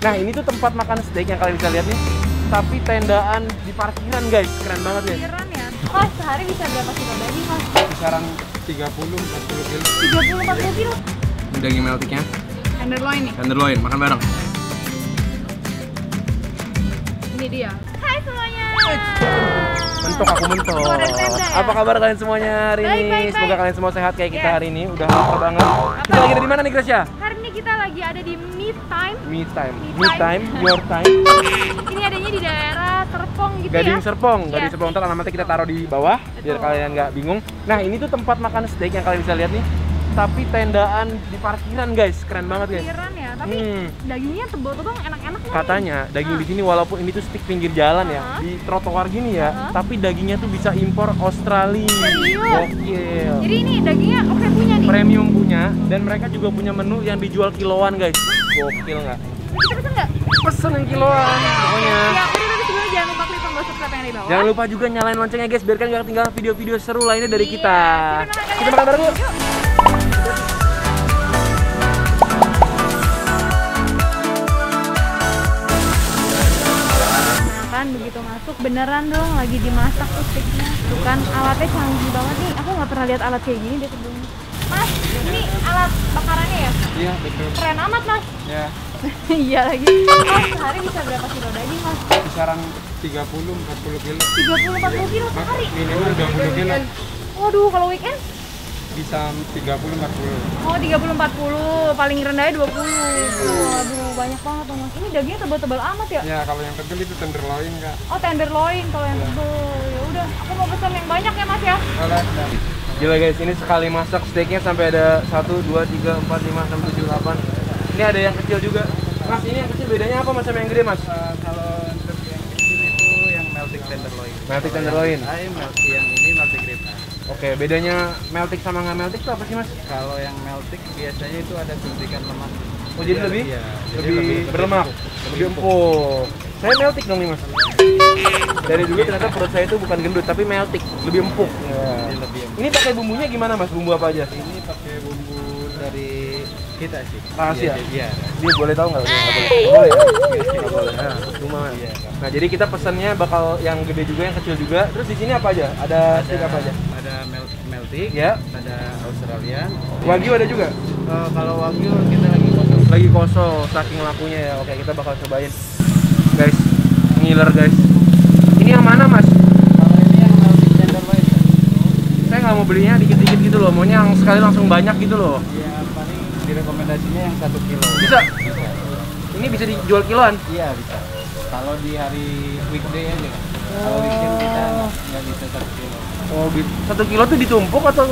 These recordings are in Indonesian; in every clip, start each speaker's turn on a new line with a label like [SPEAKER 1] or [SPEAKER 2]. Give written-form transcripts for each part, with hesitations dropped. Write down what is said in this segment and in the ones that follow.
[SPEAKER 1] Nah ini tuh tempat makan steak yang kalian bisa lihat nih. Tapi tendaan di parkiran guys, keren banget ya.
[SPEAKER 2] Parkiran ya. Mas, sehari bisa berapa kilo daging mas?
[SPEAKER 3] Kisaran 30-40 kilo.
[SPEAKER 2] 30-40 kilo.
[SPEAKER 1] Ini daging meltiknya.
[SPEAKER 2] Tenderloin nih.
[SPEAKER 1] Tenderloin, makan bareng.
[SPEAKER 2] Ini dia. Hai semuanya.
[SPEAKER 1] Mentok aku mentok.
[SPEAKER 2] Oh, dari tenda ya?
[SPEAKER 1] Apa kabar kalian semuanya hari
[SPEAKER 2] Baik,
[SPEAKER 1] ini?
[SPEAKER 2] baik,
[SPEAKER 1] Semoga
[SPEAKER 2] baik.
[SPEAKER 1] kalian semua sehat kayak kita
[SPEAKER 2] Yes.
[SPEAKER 1] hari ini. Udah lapar banget. Kita lagi ada di mana nih Gracia?
[SPEAKER 2] Hari ini kita lagi ada di Me Time.
[SPEAKER 1] Me time.
[SPEAKER 2] Me
[SPEAKER 1] Me time, your time.
[SPEAKER 2] Ini adanya di daerah Serpong gitu
[SPEAKER 1] Gading
[SPEAKER 2] ya.
[SPEAKER 1] Serpong,
[SPEAKER 2] Yes.
[SPEAKER 1] Gading Serpong. Ntar alamatnya kita taruh di bawah biar
[SPEAKER 2] Betul.
[SPEAKER 1] kalian nggak bingung. Nah ini tuh tempat makan steak yang kalian bisa lihat nih. Tapi tendaan di parkiran guys, keren banget guys.
[SPEAKER 2] Parkiran ya, tapi dagingnya tebal-tebal enak-enak nih.
[SPEAKER 1] Katanya daging di sini walaupun ini tuh steak pinggir jalan ya, di trotoar gini ya, tapi dagingnya tuh bisa impor Australia.
[SPEAKER 2] Serius?
[SPEAKER 1] Gokil.
[SPEAKER 2] Jadi ini dagingnya oke punya nih.
[SPEAKER 1] Premium punya dan mereka juga punya menu yang dijual kiloan guys. Gokil nggak?
[SPEAKER 2] Kita pesen nggak?
[SPEAKER 1] Pesen yang kiloan pokoknya.
[SPEAKER 2] Ya, udah tapi sebelumnya jangan lupa klik tombol subscribe yang di bawah.
[SPEAKER 1] Jangan lupa juga nyalain loncengnya guys biar kalian nggak ketinggalan video-video seru lainnya dari
[SPEAKER 2] Iya,
[SPEAKER 1] kita. Kita makan bareng yuk.
[SPEAKER 2] Kan begitu masuk beneran dong lagi dimasak tuh steaknya. Tuh kan alatnya canggih banget nih. Aku nggak pernah lihat alat kayak gini deh sebelumnya. Mas, ini alat bakarannya ya?
[SPEAKER 3] Iya betul.
[SPEAKER 2] Keren amat mas.
[SPEAKER 3] Ya
[SPEAKER 2] Iya lagi. Mas, sehari bisa berapa kilo daging mas?
[SPEAKER 3] kisaran 30-40 kilo.
[SPEAKER 2] 30-40 kilo sehari.
[SPEAKER 3] Minimal 20 kilo.
[SPEAKER 2] Waduh, kalau weekend?
[SPEAKER 3] Bisa 30-40.
[SPEAKER 2] Oh, 30-40, paling rendahnya 20. Waduh, banyak banget tuh mas. Ini dagingnya tebal-tebal amat ya?
[SPEAKER 3] Ya kalau yang tebel itu tenderloin kak.
[SPEAKER 2] Oh, tenderloin kalau yang tebal. Ya udah, aku mau pesan yang banyak ya mas ya.
[SPEAKER 3] Oleh.
[SPEAKER 1] Gila guys, ini sekali masak steaknya sampai ada 1, 2, 3, 4, 5, 6, 7, 8. Ini ada yang kecil juga. Mas, ini yang kecil bedanya apa mas sama yang gede mas?
[SPEAKER 3] Kalau untuk yang kecil itu yang melting tenderloin.
[SPEAKER 1] Melting tenderloin.
[SPEAKER 3] Yang ini melting rib.
[SPEAKER 1] Oke, bedanya melting sama nggak melting itu apa sih mas?
[SPEAKER 3] Kalau yang melting biasanya itu ada suntikan lemak.
[SPEAKER 1] Oh jadi lebih?
[SPEAKER 3] Iya, jadi
[SPEAKER 1] lebih berlemak, lebih empuk. Saya melting dong nih mas. Dari dulu ternyata perut saya itu bukan gendut tapi melting, lebih empuk.
[SPEAKER 3] Jadi lebih empuk.
[SPEAKER 1] Ini pakai bumbunya gimana mas? Bumbu apa aja?
[SPEAKER 3] Ini pakai bumbu dari kita sih.
[SPEAKER 1] Rahasia?
[SPEAKER 3] Iya.
[SPEAKER 1] Dia boleh tahu nggak? Nggak boleh. Nggak boleh. Ya? Nggak boleh. Nah, cuma.
[SPEAKER 3] Iya.
[SPEAKER 1] Nah jadi kita pesannya bakal yang gede juga, yang kecil juga. Terus di sini apa aja? Ada steak apa aja?
[SPEAKER 3] Ada melting,
[SPEAKER 1] Ya.
[SPEAKER 3] ada Australian.
[SPEAKER 1] Wagyu ada juga?
[SPEAKER 3] Kalau wagyu kita lagi kosong.
[SPEAKER 1] Lagi kosong, saking lakunya ya. Oke, kita bakal cobain. Guys, ngiler guys. Ini yang mana mas?
[SPEAKER 3] Kalau ini yang melting tenderloin.
[SPEAKER 1] Saya nggak mau belinya dikit-dikit gitu loh. Maunya yang sekali langsung banyak gitu loh.
[SPEAKER 3] Ya paling direkomendasinya yang 1 kilo.
[SPEAKER 1] Bisa?
[SPEAKER 3] Bisa.
[SPEAKER 1] Ini bisa dijual kiloan?
[SPEAKER 3] Iya bisa. Kalau di hari weekday aja kan. Kalau weekend kita nggak bisa 1 kilo.
[SPEAKER 1] Oh gitu. 1 kilo tuh ditumpuk atau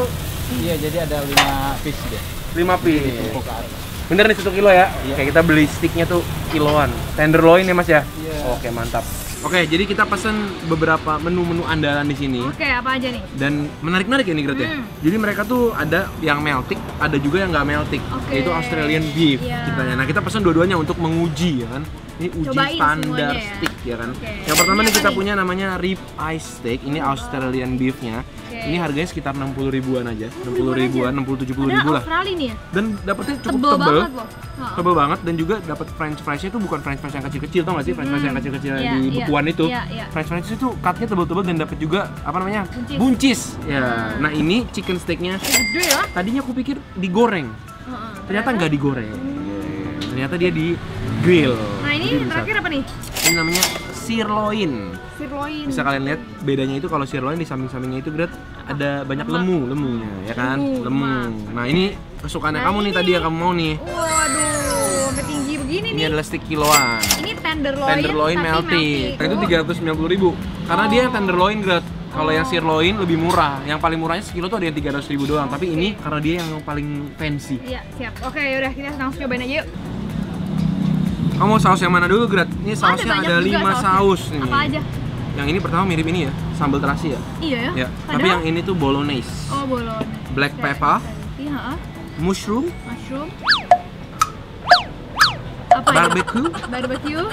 [SPEAKER 3] Iya jadi ada 5 piece deh.
[SPEAKER 1] 5 piece?
[SPEAKER 3] Ditumpuk ke atas.
[SPEAKER 1] Bener nih 1 kilo ya?
[SPEAKER 3] Iya.
[SPEAKER 1] Oke, kita beli sticknya tuh kiloan. Tenderloin ya mas ya?
[SPEAKER 3] Iya.
[SPEAKER 1] Oke, mantap. Oke, jadi kita pesen beberapa menu-menu andalan di sini.
[SPEAKER 2] Oke, apa aja nih?
[SPEAKER 1] Dan menarik-menarik ya nih Gret ya. Jadi mereka tuh ada yang melting, ada juga yang nggak melting.
[SPEAKER 2] Oke.
[SPEAKER 1] Yaitu Australian beef
[SPEAKER 2] Iya.
[SPEAKER 1] ceritanya. Nah kita pesen dua-duanya untuk menguji ya kan. Ini uji
[SPEAKER 2] Cobain
[SPEAKER 1] standar
[SPEAKER 2] semuanya ya.
[SPEAKER 1] steak ya kan.
[SPEAKER 2] Oke.
[SPEAKER 1] Yang pertama
[SPEAKER 2] Ini
[SPEAKER 1] nih
[SPEAKER 2] apa
[SPEAKER 1] kita
[SPEAKER 2] nih?
[SPEAKER 1] punya namanya rib eye steak. Ini Australian beefnya.
[SPEAKER 2] Oke.
[SPEAKER 1] Ini harganya sekitar 60 ribuan aja. 60
[SPEAKER 2] ribuan
[SPEAKER 1] ribuan,
[SPEAKER 2] aja.
[SPEAKER 1] 60-70
[SPEAKER 2] Ada
[SPEAKER 1] ribu lah.
[SPEAKER 2] Australia nih ya?
[SPEAKER 1] Dan dapetnya cukup
[SPEAKER 2] Tebel
[SPEAKER 1] tebel.
[SPEAKER 2] banget loh. Ha.
[SPEAKER 1] Tebel banget dan juga dapat french fries-nya itu bukan french fries yang kecil-kecil, tau gak sih? French fries yang kecil-kecil
[SPEAKER 2] Iya,
[SPEAKER 1] di
[SPEAKER 2] iya.
[SPEAKER 1] bekuan itu.
[SPEAKER 2] Iya, iya.
[SPEAKER 1] French fries itu cutnya tebel-tebel dan dapat juga apa namanya?
[SPEAKER 2] Buncis.
[SPEAKER 1] Buncis. Ya. Nah, ini chicken steaknya.
[SPEAKER 2] Gede ya?
[SPEAKER 1] Tadinya aku pikir digoreng.
[SPEAKER 2] Heeh.
[SPEAKER 1] Ternyata nggak digoreng. Ternyata dia di grill.
[SPEAKER 2] Nah ini
[SPEAKER 1] Jadi bisa.
[SPEAKER 2] terakhir apa nih?
[SPEAKER 1] Ini namanya sirloin.
[SPEAKER 2] Sirloin.
[SPEAKER 1] Bisa kalian lihat bedanya itu kalau sirloin di samping-sampingnya itu Gret ada banyak
[SPEAKER 2] Lemak.
[SPEAKER 1] lemunya ya kan?
[SPEAKER 2] Lemu, lemak.
[SPEAKER 1] Nah, ini kesukaannya
[SPEAKER 2] Nah,
[SPEAKER 1] kamu nih
[SPEAKER 2] ini.
[SPEAKER 1] tadi yang kamu mau nih.
[SPEAKER 2] Waduh, sampai tinggi begini
[SPEAKER 1] Ini
[SPEAKER 2] nih.
[SPEAKER 1] adalah steak kiloan.
[SPEAKER 2] Ini tenderloin,
[SPEAKER 1] Tenderloin
[SPEAKER 2] tapi
[SPEAKER 1] melting. Nah, itu
[SPEAKER 2] Oh.
[SPEAKER 1] 390 ribu. Karena dia yang tenderloin Gret. Kalau yang
[SPEAKER 2] Oh.
[SPEAKER 1] sirloin lebih murah. Yang paling murahnya sekilo tuh ada yang 300 ribu doang. Tapi ini karena dia yang paling fancy.
[SPEAKER 2] Iya, siap. Oke, yaudah kita langsung cobain aja yuk.
[SPEAKER 1] Kamu mau saus yang mana dulu Gret? Ini sausnya
[SPEAKER 2] banyak
[SPEAKER 1] ada
[SPEAKER 2] juga
[SPEAKER 1] 5
[SPEAKER 2] sausnya.
[SPEAKER 1] saus nih.
[SPEAKER 2] Apa aja?
[SPEAKER 1] Yang ini pertama mirip ini ya, sambal terasi ya.
[SPEAKER 2] Iya ya?
[SPEAKER 1] Ya. Tapi
[SPEAKER 2] Padahal-
[SPEAKER 1] yang ini tuh bolognese,
[SPEAKER 2] Oh, bolon.
[SPEAKER 1] black pepper,
[SPEAKER 2] Iya, heeh.
[SPEAKER 1] mushroom,
[SPEAKER 2] Mushroom. Apa ya?
[SPEAKER 1] barbecue,
[SPEAKER 2] Barbecue.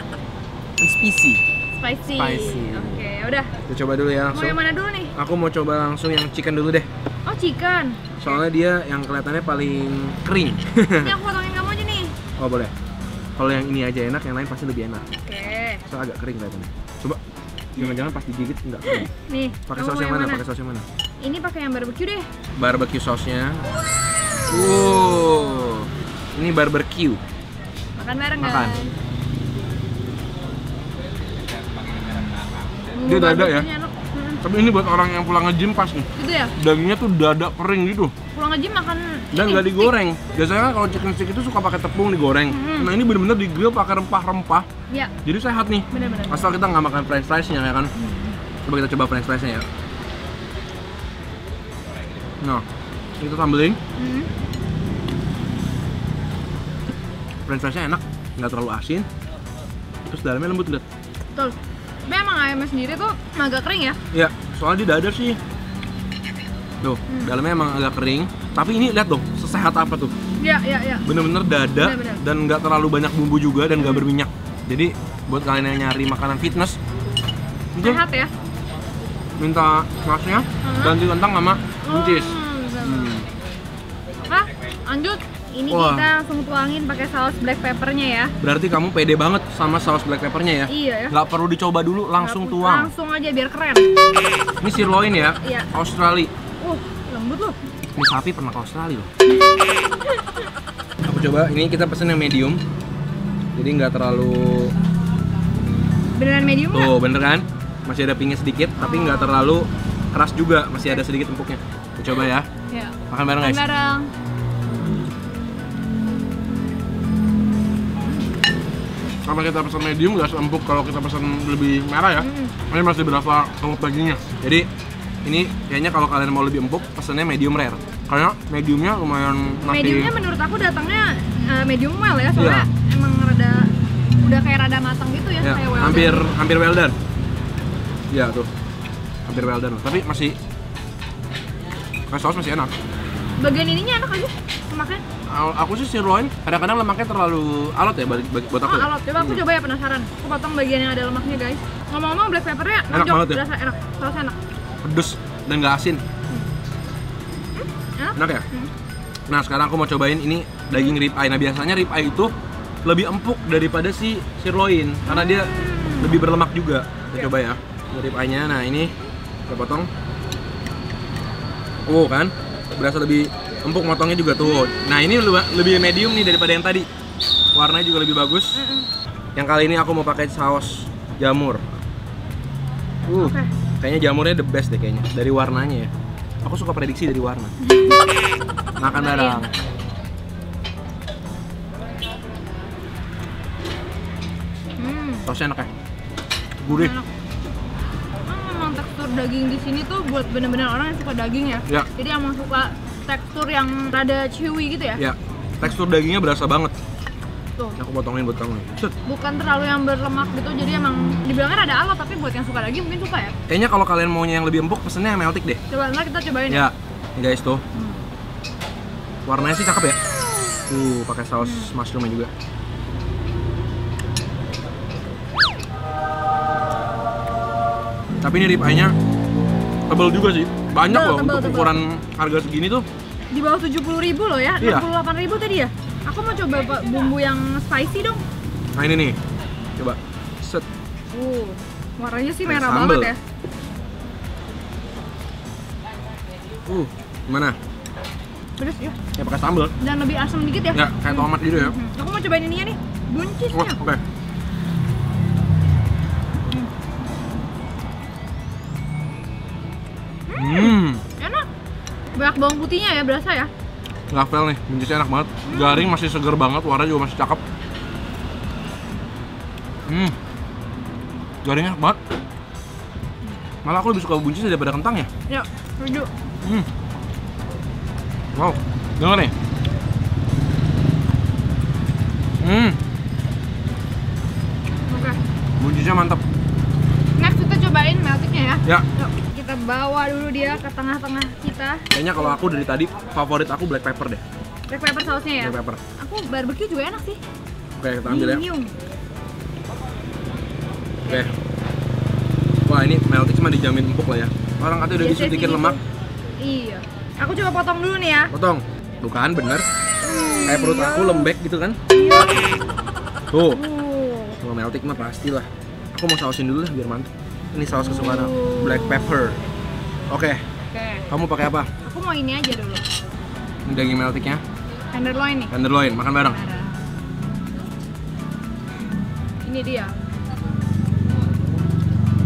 [SPEAKER 1] and spicy.
[SPEAKER 2] Spicy.
[SPEAKER 1] Spicy.
[SPEAKER 2] Oke, udah.
[SPEAKER 1] Kita coba dulu ya
[SPEAKER 2] Mau
[SPEAKER 1] langsung.
[SPEAKER 2] yang mana dulu nih?
[SPEAKER 1] Aku mau coba langsung yang chicken dulu deh.
[SPEAKER 2] Oh, chicken.
[SPEAKER 1] Soalnya dia yang kelihatannya paling kering.
[SPEAKER 2] Ini aku potongin kamu aja nih.
[SPEAKER 1] Oh boleh. Kalau yang ini aja enak, yang lain pasti lebih enak.
[SPEAKER 2] Oke.
[SPEAKER 1] So agak kering kelihatannya. Coba. Jangan-jangan pas digigit nggak kering.
[SPEAKER 2] Nih.
[SPEAKER 1] Pakai
[SPEAKER 2] kamu
[SPEAKER 1] saus
[SPEAKER 2] mau
[SPEAKER 1] yang mana? Pakai saus yang mana?
[SPEAKER 2] Ini pakai yang barbecue deh.
[SPEAKER 1] Barbecue sausnya. Ini barbecue.
[SPEAKER 2] Makan bareng
[SPEAKER 1] Makan.
[SPEAKER 2] guys.
[SPEAKER 1] Dia dada ya?
[SPEAKER 2] Barbecuenya enak.
[SPEAKER 1] Tapi ini buat orang yang pulang nge-gym pas nih.
[SPEAKER 2] Gitu ya?
[SPEAKER 1] Dagingnya tuh dada kering gitu.
[SPEAKER 2] Pulang nge-gym makan
[SPEAKER 1] Dan
[SPEAKER 2] ini,
[SPEAKER 1] nggak digoreng. Biasanya kan kalau chicken stick itu suka pakai tepung digoreng. Nah ini bener-bener di-grill pakai rempah-rempah.
[SPEAKER 2] Iya,
[SPEAKER 1] Jadi sehat nih.
[SPEAKER 2] bener-bener.
[SPEAKER 1] Asal kita nggak makan french fries-nya ya kan. Coba kita coba french fries-nya ya. Nah, kita sambelin. French fries-nya enak, nggak terlalu asin. Terus dalamnya lembut lihat.
[SPEAKER 2] Betul. Tapi emang ayamnya sendiri tuh agak kering ya?
[SPEAKER 1] Iya, soalnya di dada sih. Tuh, dalamnya emang agak kering. Tapi ini lihat dong, sesehat apa tuh.
[SPEAKER 2] Iya, iya, iya.
[SPEAKER 1] Bener-bener dada
[SPEAKER 2] Bener-bener.
[SPEAKER 1] dan nggak terlalu banyak bumbu juga dan nggak berminyak. Jadi buat kalian yang nyari makanan fitness, mungkin
[SPEAKER 2] Sehat ya?
[SPEAKER 1] minta sausnya ganti kentang sama buncis.
[SPEAKER 2] Oke, lanjut. Ini
[SPEAKER 1] Wah.
[SPEAKER 2] kita langsung tuangin pakai saus black peppernya ya.
[SPEAKER 1] Berarti kamu pede banget sama saus black peppernya ya?
[SPEAKER 2] Iya ya.
[SPEAKER 1] Nggak perlu dicoba dulu, langsung tuang.
[SPEAKER 2] Langsung aja biar keren.
[SPEAKER 1] Ini sirloin ya,
[SPEAKER 2] Iya.
[SPEAKER 1] Australia.
[SPEAKER 2] Lembut loh.
[SPEAKER 1] Ini sapi pernah ke Australia loh. Aku coba, ini kita pesen yang medium. Jadi nggak terlalu...
[SPEAKER 2] Beneran medium nggak?
[SPEAKER 1] Tuh, bener kan? Masih ada pingnya sedikit, tapi nggak terlalu keras juga. Masih ada sedikit empuknya. Kita coba ya.
[SPEAKER 2] Iya.
[SPEAKER 1] Makan bareng guys.
[SPEAKER 2] Bareng.
[SPEAKER 1] Kalau kita pesan medium nggak seempuk kalau kita pesan lebih merah ya. Ini masih berasa empuk dagingnya. Jadi ini kayaknya kalau kalian mau lebih empuk pesannya medium rare. Karena mediumnya lumayan masih.
[SPEAKER 2] Mediumnya menurut aku datangnya medium well ya, soalnya emang udah kayak rada matang gitu ya,
[SPEAKER 1] Ya,
[SPEAKER 2] kayak well
[SPEAKER 1] hampir well done. Ya tuh, hampir well done. Tapi masih saus masih enak.
[SPEAKER 2] Bagian ininya enak aja makan.
[SPEAKER 1] Aku sih sirloin, kadang-kadang lemaknya terlalu alot ya buat aku. Ya?
[SPEAKER 2] Alot, coba aku coba ya, penasaran. Aku potong bagian yang ada lemaknya guys. Ngomong-ngomong black peppernya
[SPEAKER 1] Enak
[SPEAKER 2] nonjok,
[SPEAKER 1] banget ya?
[SPEAKER 2] berasa enak, sausnya enak.
[SPEAKER 1] Pedes dan nggak asin.
[SPEAKER 2] Enak?
[SPEAKER 1] Enak ya? Nah sekarang aku mau cobain ini daging rib eye. Nah biasanya rib eye itu lebih empuk daripada si sirloin karena dia lebih berlemak juga. Kita coba ya, ini rib eye-nya. Nah ini kita potong. Oh kan, berasa lebih empuk motongnya juga tuh. Nah ini lebih medium nih daripada yang tadi. Warnanya juga lebih bagus. Yang kali ini aku mau pakai saus jamur.
[SPEAKER 2] Oke.
[SPEAKER 1] Kayaknya jamurnya the best deh kayaknya dari warnanya ya. Aku suka prediksi dari warna. Makan bareng. Sausnya enak ya? Gurih.
[SPEAKER 2] Enak. Memang tekstur daging di sini tuh buat bener-bener orang yang suka daging ya.
[SPEAKER 1] Ya.
[SPEAKER 2] Jadi emang suka tekstur yang rada chewy gitu ya.
[SPEAKER 1] Ya, tekstur dagingnya berasa banget.
[SPEAKER 2] Tuh.
[SPEAKER 1] Aku potongin buat kamu nih. Set.
[SPEAKER 2] Bukan terlalu yang berlemak gitu, jadi emang dibilangnya ada alot, tapi buat yang suka daging mungkin suka ya.
[SPEAKER 1] Kayaknya kalau kalian maunya yang lebih empuk, pesennya yang meltik deh.
[SPEAKER 2] Coba ntar kita cobain
[SPEAKER 1] Ya, ini guys tuh. Warnanya sih cakep ya. Pakai saus mushroomnya juga. Tapi ini rib eye-nya tebel juga sih. Banyak
[SPEAKER 2] Tebel,
[SPEAKER 1] loh
[SPEAKER 2] tebel,
[SPEAKER 1] untuk
[SPEAKER 2] tebel.
[SPEAKER 1] ukuran harga segini tuh.
[SPEAKER 2] Di bawah 70.000 loh ya,
[SPEAKER 1] Iya.
[SPEAKER 2] 68.000 tadi ya. Aku mau coba bumbu yang spicy dong.
[SPEAKER 1] Nah ini nih. Coba. Set.
[SPEAKER 2] Warnanya sih
[SPEAKER 1] Kayak
[SPEAKER 2] merah
[SPEAKER 1] sambel.
[SPEAKER 2] banget ya.
[SPEAKER 1] Gimana?
[SPEAKER 2] Pedes ya.
[SPEAKER 1] Ya pakai sambal.
[SPEAKER 2] Dan lebih asam dikit ya.
[SPEAKER 1] Ya, kayak tomat gitu ya.
[SPEAKER 2] Aku mau cobain ininya nih, buncisnya.
[SPEAKER 1] Oke.
[SPEAKER 2] Enak. Banyak bawang putihnya ya, berasa ya.
[SPEAKER 1] Nggak fail nih, buncisnya enak banget. Garing masih seger banget, warna juga masih cakep. Garingnya enak banget. Malah aku lebih suka buncis daripada kentang ya.
[SPEAKER 2] Ya, setuju.
[SPEAKER 1] Wow, denger nih.
[SPEAKER 2] Oke.
[SPEAKER 1] Buncisnya mantap.
[SPEAKER 2] Next kita cobain meltiknya ya.
[SPEAKER 1] Ya,
[SPEAKER 2] Yuk, kita bawa dulu dia ke tengah-tengah kita.
[SPEAKER 1] kayaknya kalau aku dari tadi favorit aku black pepper deh.
[SPEAKER 2] Black pepper sausnya ya.
[SPEAKER 1] Black pepper.
[SPEAKER 2] Aku barbecue juga enak sih.
[SPEAKER 1] Oke, kita ambil ya.
[SPEAKER 2] Medium.
[SPEAKER 1] Oke. Wah, ini melty cuma dijamin empuk lah ya. Orang katanya udah
[SPEAKER 2] Biasanya
[SPEAKER 1] disuntikin
[SPEAKER 2] sih
[SPEAKER 1] lemak.
[SPEAKER 2] gitu. Iya. Aku coba potong dulu nih ya.
[SPEAKER 1] Potong. Tuh kan, bener. Kayak perut aku lembek gitu kan.
[SPEAKER 2] Iya.
[SPEAKER 1] Tuh, kalau meltik mah pastilah. Aku mau sausin dulu lah biar mantap. Ini saus kesukaan aku, black pepper. Oke,
[SPEAKER 2] Oke.
[SPEAKER 1] kamu pakai apa?
[SPEAKER 2] Aku mau ini aja dulu.
[SPEAKER 1] Ini daging meltiknya,
[SPEAKER 2] Tenderloin nih.
[SPEAKER 1] tenderloin, makan bareng.
[SPEAKER 2] Ada. Ini dia.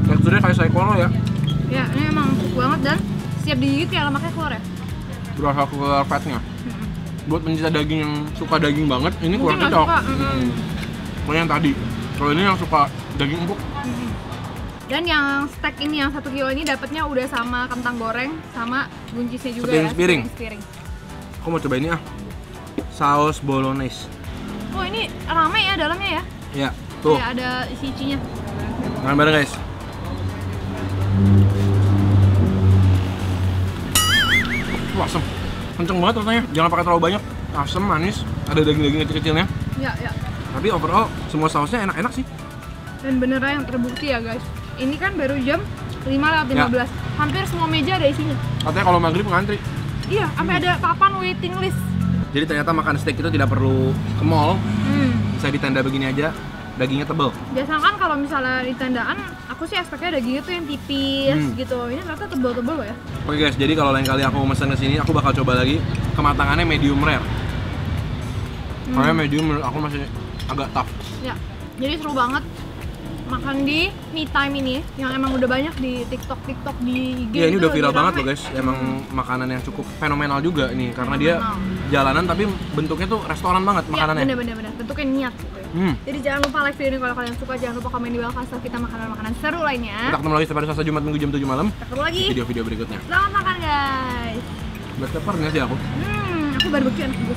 [SPEAKER 1] Teksturnya kayak saikoro ya,
[SPEAKER 2] Ya, ini emang empuk banget dan siap digigit ya lemaknya keluar ya.
[SPEAKER 1] berasa keluar fatnya. Buat pencinta daging yang suka daging banget, ini kurang
[SPEAKER 2] Mungkin nggak
[SPEAKER 1] cocok.
[SPEAKER 2] suka,
[SPEAKER 1] Kalau yang tadi, kalau ini yang suka daging empuk,
[SPEAKER 2] Dan yang steak ini yang 1 kilo ini dapatnya udah sama kentang goreng sama buncisnya juga
[SPEAKER 1] Sepiring-sepiring.
[SPEAKER 2] ya. Sepiring.
[SPEAKER 1] aku mau coba ini ah. Saus bolognese.
[SPEAKER 2] Oh ini rame ya dalamnya ya.
[SPEAKER 1] Ya, tuh,
[SPEAKER 2] Kayak ada isi-isinya.
[SPEAKER 1] makan bareng guys. Wah, asem. Kenceng banget rasanya. Jangan pakai terlalu banyak. Asem, manis, ada daging-daging kecil-kecilnya.
[SPEAKER 2] Ya, ya.
[SPEAKER 1] Tapi overall semua sausnya enak-enak sih.
[SPEAKER 2] Dan beneran yang terbukti ya guys. Ini kan baru jam 5:15. Hampir semua meja ada isinya.
[SPEAKER 1] Katanya kalau maghrib ngantri.
[SPEAKER 2] Iya, sampai ada papan waiting list.
[SPEAKER 1] Jadi ternyata makan steak itu tidak perlu ke mall, bisa di tenda begini aja. Dagingnya tebel.
[SPEAKER 2] Biasanya kan kalau misalnya di tendaan, aku sih expect-nya dagingnya tuh yang tipis gitu. Ini ternyata tebel-tebel loh ya.
[SPEAKER 1] Oke guys, jadi kalau lain kali aku mesen ke sini, aku bakal coba lagi kematangannya medium rare. Karena medium menurut aku masih agak tough.
[SPEAKER 2] Ya, jadi seru banget makan di me time ini yang emang udah banyak di TikTok di IG.
[SPEAKER 1] Iya, ini
[SPEAKER 2] itu
[SPEAKER 1] udah viral
[SPEAKER 2] lagi
[SPEAKER 1] banget
[SPEAKER 2] rame.
[SPEAKER 1] loh guys. Emang makanan yang cukup fenomenal juga ini karena dia
[SPEAKER 2] Fenomenal.
[SPEAKER 1] jalanan tapi bentuknya tuh restoran banget
[SPEAKER 2] Ya,
[SPEAKER 1] makanannya.
[SPEAKER 2] bener-bener bentuknya niat gitu ya. Jadi jangan lupa like video ini kalau kalian suka, jangan lupa komen di bawah kasih kita makanan-makanan seru lainnya.
[SPEAKER 1] Kita ketemu lagi setiap hari Selasa Jumat Minggu jam 7 malam.
[SPEAKER 2] Kita ketemu lagi.
[SPEAKER 1] Video-video berikutnya.
[SPEAKER 2] Selamat makan guys.
[SPEAKER 1] Black pepper nggak sih aku?
[SPEAKER 2] Aku barbecue enak juga.